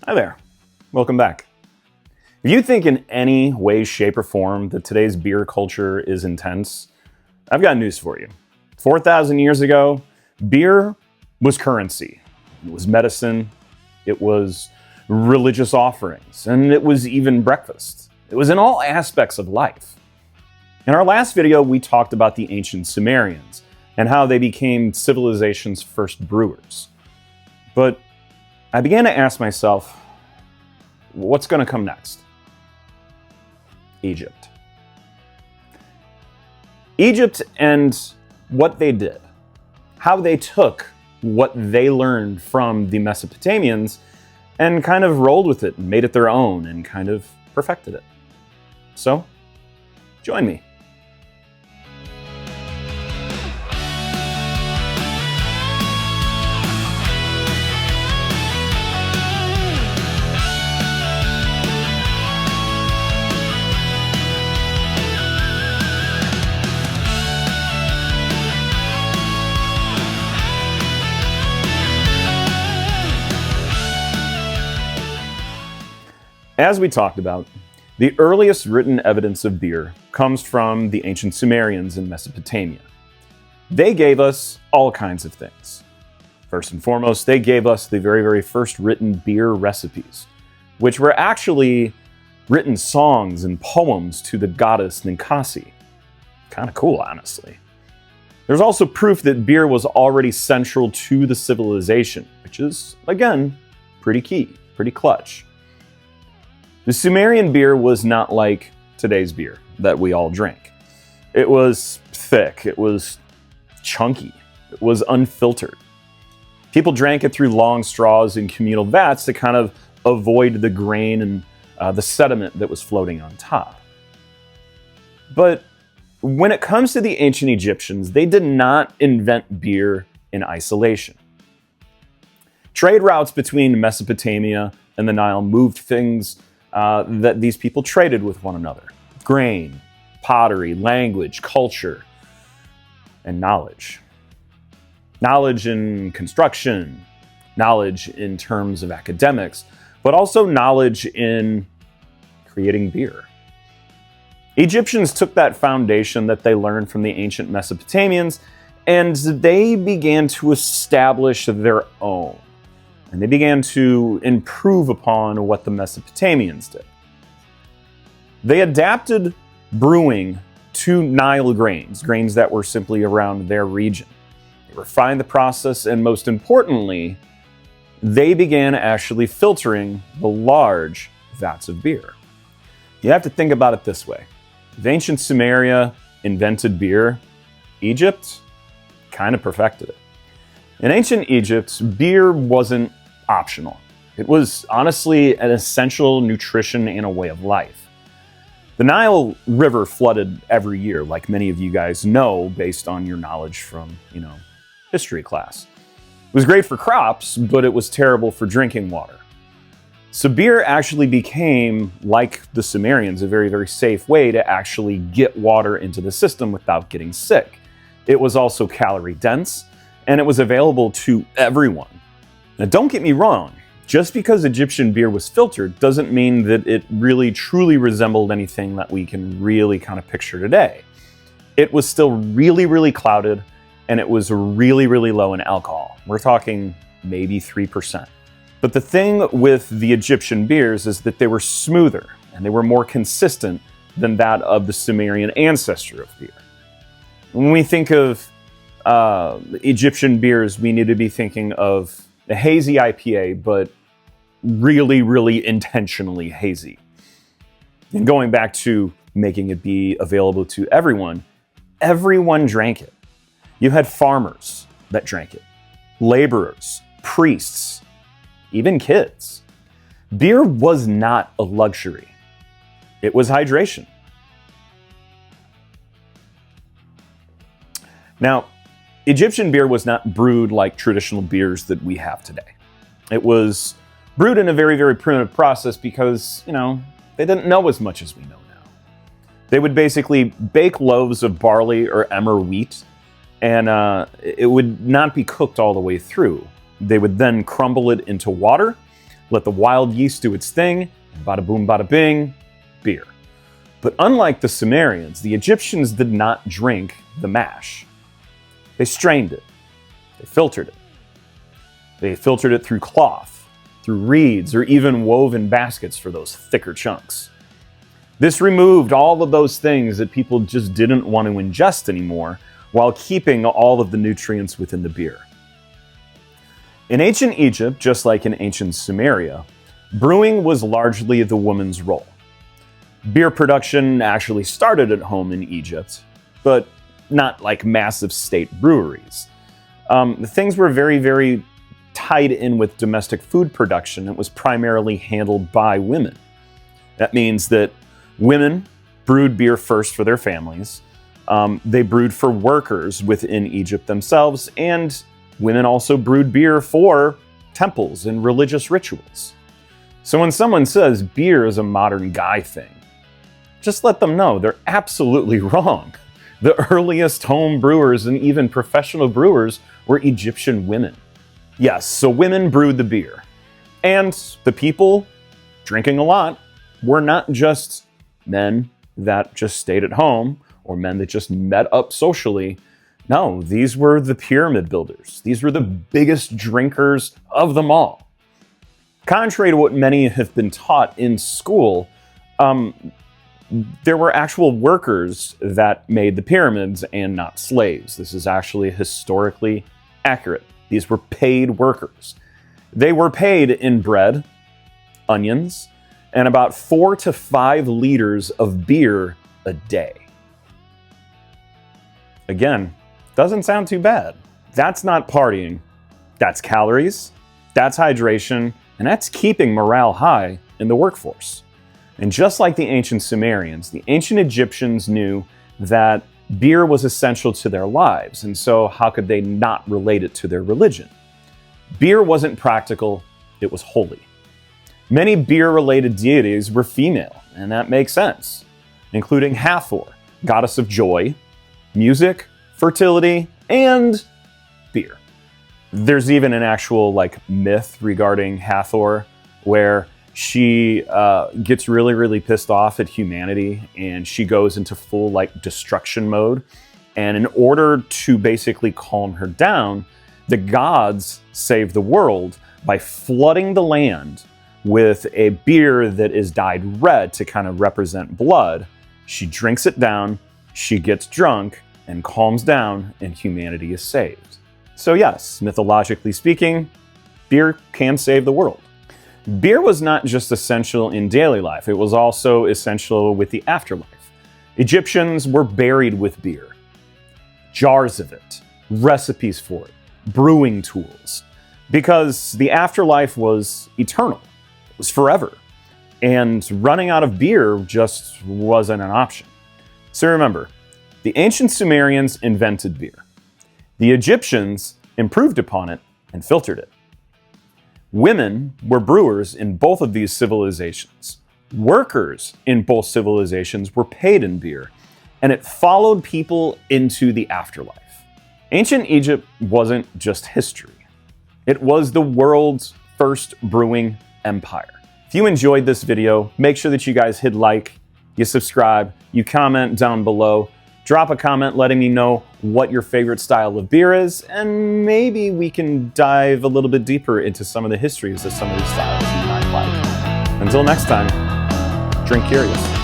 Hi there. Welcome back. If you think in any way, shape, or form that today's beer culture is intense, I've got news for you. 4,000 years ago, beer was currency. It was medicine. It was religious offerings. And it was even breakfast. It was in all aspects of life. In our last video, we talked about the ancient Sumerians and how they became civilization's first brewers. But I began to ask myself, what's going to come next? Egypt. Egypt and what they did. How they took what they learned from the Mesopotamians and kind of rolled with it and made it their own and kind of perfected it. So, join me. As we talked about, the earliest written evidence of beer comes from the ancient Sumerians in Mesopotamia. They gave us all kinds of things. First and foremost, they gave us the very first written beer recipes, which were actually written songs and poems to the goddess Ninkasi. Kind of cool, honestly. There's also proof that beer was already central to the civilization, which is, again, pretty key, pretty clutch. The Sumerian beer was not like today's beer that we all drink. It was thick, it was chunky, it was unfiltered. People drank it through long straws in communal vats to kind of avoid the grain and the sediment that was floating on top. But when it comes to the ancient Egyptians, they did not invent beer in isolation. Trade routes between Mesopotamia and the Nile moved things that these people traded with one another. Grain, pottery, language, culture, and knowledge. Knowledge in construction, knowledge in terms of academics, but also knowledge in creating beer. Egyptians took that foundation that they learned from the ancient Mesopotamians, and they began to establish their own. And they began to improve upon what the Mesopotamians did. They adapted brewing to Nile grains that were simply around their region. They refined the process, and most importantly, they began actually filtering the large vats of beer. You have to think about it this way. If ancient Sumeria invented beer, Egypt kind of perfected it. In ancient Egypt, beer wasn't optional. It was honestly an essential nutrition and a way of life. The Nile River flooded every year, like many of you guys know based on your knowledge from, history class. It was great for crops, but it was terrible for drinking water. So beer actually became, like the Sumerians, a very safe way to actually get water into the system without getting sick. It was also calorie dense, and it was available to everyone. Now, don't get me wrong, just because Egyptian beer was filtered doesn't mean that it really truly resembled anything that we can really kind of picture today. It was still really clouded, and it was really low in alcohol. We're talking maybe 3%. But the thing with the Egyptian beers is that they were smoother, and they were more consistent than that of the Sumerian ancestor of beer. When we think of Egyptian beers, we need to be thinking of a hazy IPA, but really intentionally hazy. And going back to making it be available to everyone drank it. You had farmers that drank it, laborers, priests, even kids. Beer was not a luxury. It was hydration. Now, Egyptian beer was not brewed like traditional beers that we have today. It was brewed in a very primitive process because, they didn't know as much as we know now. They would basically bake loaves of barley or emmer wheat, and it would not be cooked all the way through. They would then crumble it into water, let the wild yeast do its thing, and bada boom, bada bing, beer. But unlike the Sumerians, the Egyptians did not drink the mash. They strained it. They filtered it. They filtered it through cloth, through reeds, or even woven baskets for those thicker chunks. This removed all of those things that people just didn't want to ingest anymore, while keeping all of the nutrients within the beer. In ancient Egypt, just like in ancient Sumeria, brewing was largely the woman's role. Beer production actually started at home in Egypt, but not like massive state breweries. Things were very, very tied in with domestic food production. It was primarily handled by women. That means that women brewed beer first for their families. They brewed for workers within Egypt themselves, and women also brewed beer for temples and religious rituals. So when someone says beer is a modern guy thing, just let them know they're absolutely wrong. The earliest home brewers and even professional brewers were Egyptian women. Yes, so women brewed the beer. And the people drinking a lot were not just men that just stayed at home or men that just met up socially. No, these were the pyramid builders. These were the biggest drinkers of them all. Contrary to what many have been taught in school, there were actual workers that made the pyramids and not slaves. This is actually historically accurate. These were paid workers. They were paid in bread, onions, and about 4 to 5 liters of beer a day. Again, doesn't sound too bad. That's not partying. That's calories, that's hydration, and that's keeping morale high in the workforce. And just like the ancient Sumerians, the ancient Egyptians knew that beer was essential to their lives, and so how could they not relate it to their religion? Beer wasn't practical, it was holy. Many beer-related deities were female, and that makes sense, including Hathor, goddess of joy, music, fertility, and beer. There's even an actual myth regarding Hathor where she gets really, really pissed off at humanity, and she goes into full destruction mode. And in order to basically calm her down, the gods save the world by flooding the land with a beer that is dyed red to kind of represent blood. She drinks it down, she gets drunk, and calms down, and humanity is saved. So yes, mythologically speaking, beer can save the world. Beer was not just essential in daily life, it was also essential with the afterlife. Egyptians were buried with beer. Jars of it, recipes for it, brewing tools. Because the afterlife was eternal, it was forever. And running out of beer just wasn't an option. So remember, the ancient Sumerians invented beer. The Egyptians improved upon it and filtered it. Women were brewers in both of these civilizations. Workers in both civilizations were paid in beer, and it followed people into the afterlife. Ancient Egypt wasn't just history. It was the world's first brewing empire. If you enjoyed this video, make sure that you guys hit like, you subscribe, you comment down below. Drop a comment letting me know what your favorite style of beer is, and maybe we can dive a little bit deeper into some of the histories of some of these styles you might like. Until next time, drink curious.